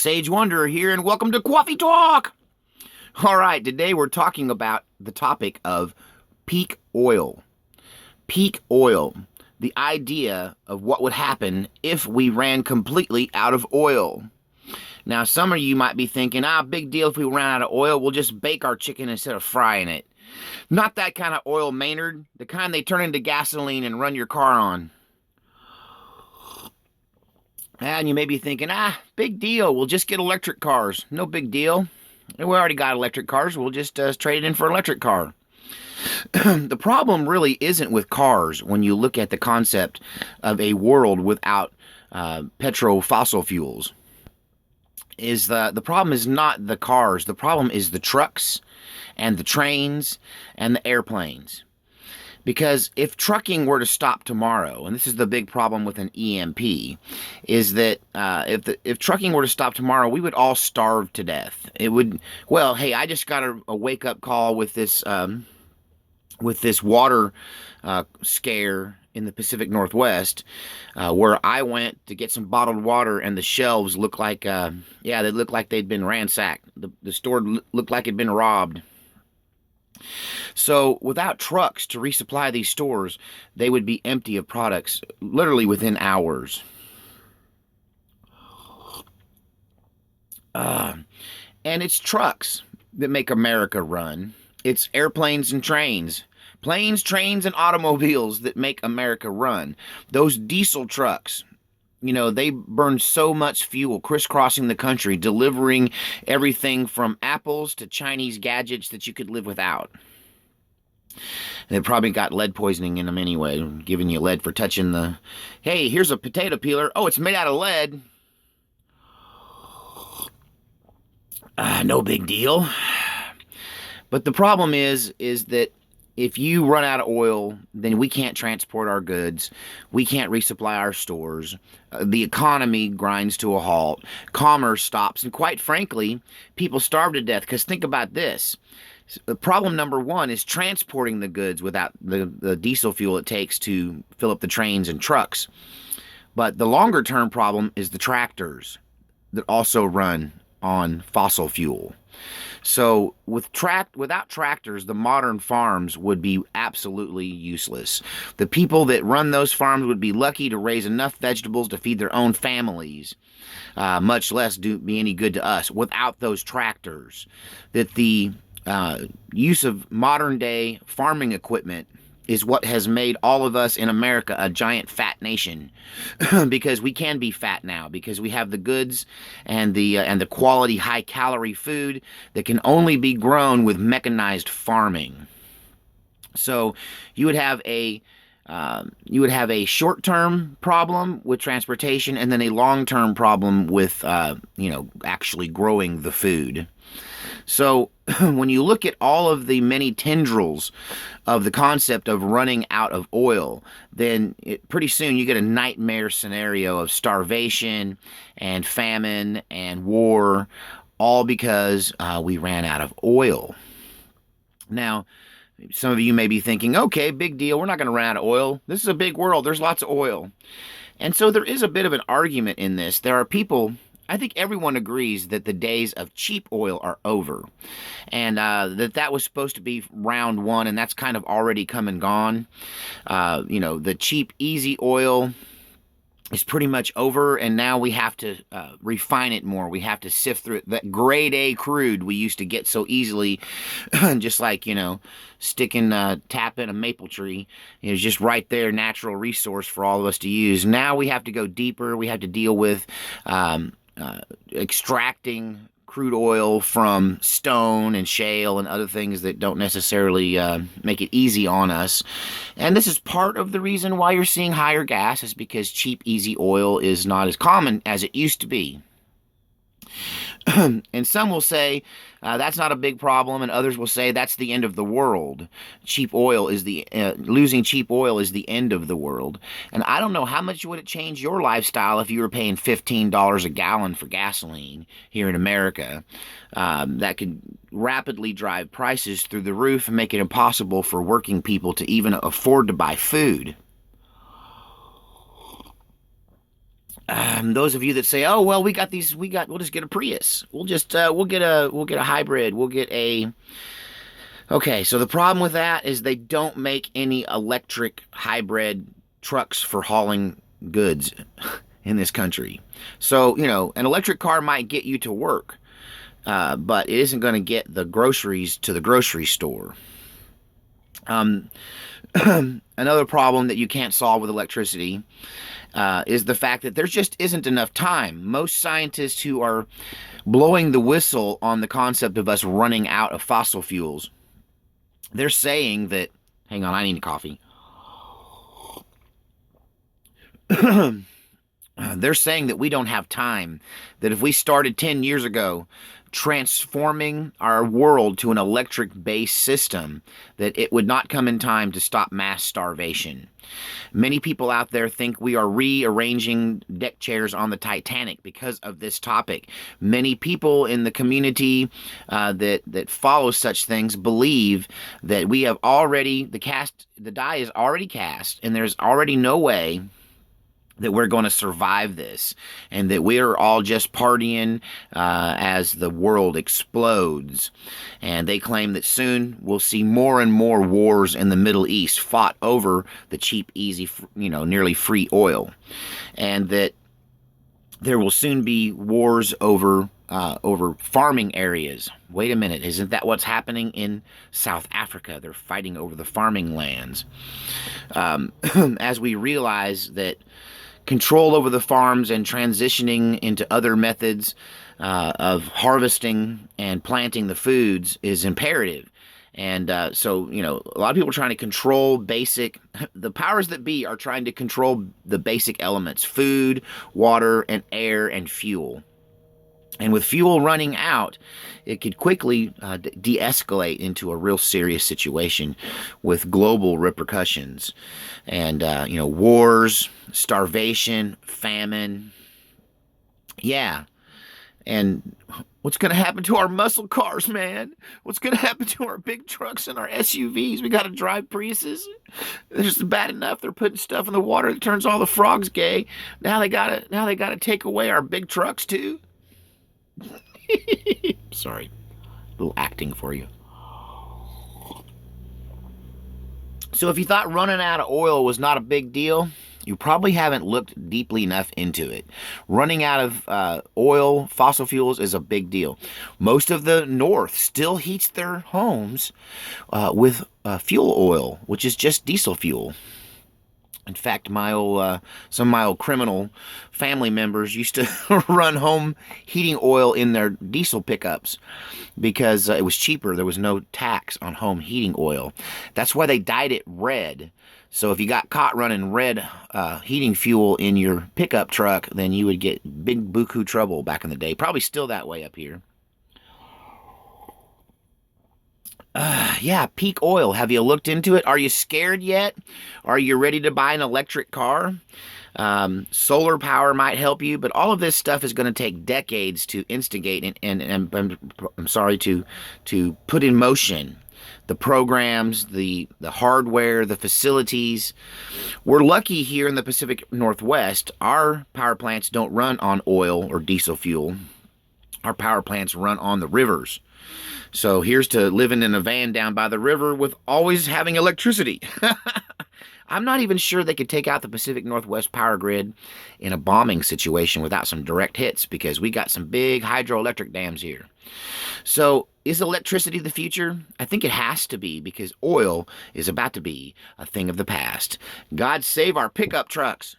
Sage Wanderer here, and welcome to Coffee Talk. All right, today we're talking about the topic of peak oil. Peak oil, the idea of what would happen if we ran completely out of oil. Now, some of you might be thinking, big deal if we ran out of oil, we'll just bake our chicken instead of frying it. Not that kind of oil, Maynard, the kind they turn into gasoline and run your car on. And you may be thinking, big deal, we'll just get electric cars. No big deal. We already got electric cars, we'll just trade it in for an electric car. The problem really isn't with cars when you look at the concept of a world without fossil fuels. The problem is not the cars, the problem is the trucks and the trains and the airplanes. Because if trucking were to stop tomorrow, and this is the big problem with an EMP, is that if trucking were to stop tomorrow, we would all starve to death. It would. Well, hey, I just got a wake up call with this water scare in the Pacific Northwest, where I went to get some bottled water, and the shelves looked like they looked like they'd been ransacked. The store looked like it'd been robbed. So without trucks to resupply these stores, they would be empty of products literally within hours. And it's trucks that make America run. It's airplanes and trains. Planes, trains, and automobiles that make America run. Those diesel trucks, they burn so much fuel crisscrossing the country, delivering everything from apples to Chinese gadgets that you could live without. They probably got lead poisoning in them anyway, giving you lead for touching hey, here's a potato peeler. Oh, it's made out of lead. No big deal. But the problem is that if you run out of oil, then we can't transport our goods. We can't resupply our stores. The economy grinds to a halt. Commerce stops. And quite frankly, people starve to death. Because think about this. Problem number one is transporting the goods without the diesel fuel it takes to fill up the trains and trucks. But the longer term problem is the tractors that also run on fossil fuel. So without tractors, the modern farms would be absolutely useless. The people that run those farms would be lucky to raise enough vegetables to feed their own families, much less be any good to us without those tractors. That the use of modern day farming equipment is what has made all of us in America a giant fat nation. Because we can be fat now, because we have the goods and the quality high calorie food that can only be grown with mechanized farming. So you would have a short-term problem with transportation, and then a long-term problem with actually growing the food. So when you look at all of the many tendrils of the concept of running out of oil, then pretty soon you get a nightmare scenario of starvation and famine and war, all because we ran out of oil. Now, some of you may be thinking, okay, big deal, we're not going to run out of oil. This is a big world. There's lots of oil. And so there is a bit of an argument in this. There are people... I think everyone agrees that the days of cheap oil are over, and that was supposed to be round one, and that's kind of already come and gone. The cheap, easy oil is pretty much over, and now we have to refine it more. We have to sift through it. That grade A crude we used to get so easily, just like, tapping a maple tree. It was just right there, natural resource for all of us to use. Now we have to go deeper. We have to deal with extracting crude oil from stone and shale and other things that don't necessarily make it easy on us. And this is part of the reason why you're seeing higher gas, is because cheap, easy oil is not as common as it used to be. And some will say that's not a big problem, and others will say that's the end of the world. Losing cheap oil is the end of the world. And I don't know how much would it change your lifestyle if you were paying $15 a gallon for gasoline here in America. That could rapidly drive prices through the roof and make it impossible for working people to even afford to buy food. Those of you that say, "Oh well, we'll just get a Prius. We'll get a hybrid. We'll get a." Okay, so the problem with that is they don't make any electric hybrid trucks for hauling goods in this country. So an electric car might get you to work, but it isn't going to get the groceries to the grocery store. Um, Another problem that you can't solve with electricity is the fact that there just isn't enough time. Most scientists who are blowing the whistle on the concept of us running out of fossil fuels, they're saying that, hang on, I need coffee. They're saying that we don't have time, that if we started 10 years ago transforming our world to an electric-based system, that it would not come in time to stop mass starvation. Many people out there think we are rearranging deck chairs on the Titanic because of this topic. Many people in the community that follow such things believe that we have already, the die is already cast, and there's already no way that we're going to survive this, and that we're all just partying as the world explodes. And they claim that soon we'll see more and more wars in the Middle East fought over the cheap, easy, nearly free oil, and that there will soon be wars over farming areas. Wait a minute, isn't that what's happening in South Africa? They're fighting over the farming lands. As we realize that control over the farms and transitioning into other methods of harvesting and planting the foods is imperative. And so, a lot of people are trying to control the powers that be are trying to control the basic elements: food, water, and air, and fuel. And with fuel running out, it could quickly de-escalate into a real serious situation with global repercussions. And, wars, starvation, famine. Yeah. And what's going to happen to our muscle cars, man? What's going to happen to our big trucks and our SUVs? We got to drive Priuses. It's just bad enough they're putting stuff in the water that turns all the frogs gay. Now they got to take away our big trucks too. Sorry, a little acting for you. So if you thought running out of oil was not a big deal, you probably haven't looked deeply enough into it. Running out of oil, fossil fuels, is a big deal. Most of the North still heats their homes with fuel oil, which is just diesel fuel. In fact, some of my old criminal family members used to run home heating oil in their diesel pickups because it was cheaper. There was no tax on home heating oil. That's why they dyed it red. So if you got caught running red heating fuel in your pickup truck, then you would get big buku trouble back in the day. Probably still that way up here. Yeah, peak oil. Have you looked into it? Are you scared yet? Are you ready to buy an electric car? Solar power might help you, but all of this stuff is going to take decades to instigate and I'm sorry, to put in motion. The programs, the hardware, the facilities. We're lucky here in the Pacific Northwest. Our power plants don't run on oil or diesel fuel. Our power plants run on the rivers. So here's to living in a van down by the river with always having electricity. I'm not even sure they could take out the Pacific Northwest power grid in a bombing situation without some direct hits, because we got some big hydroelectric dams here. So is electricity the future? I think it has to be, because oil is about to be a thing of the past. God save our pickup trucks.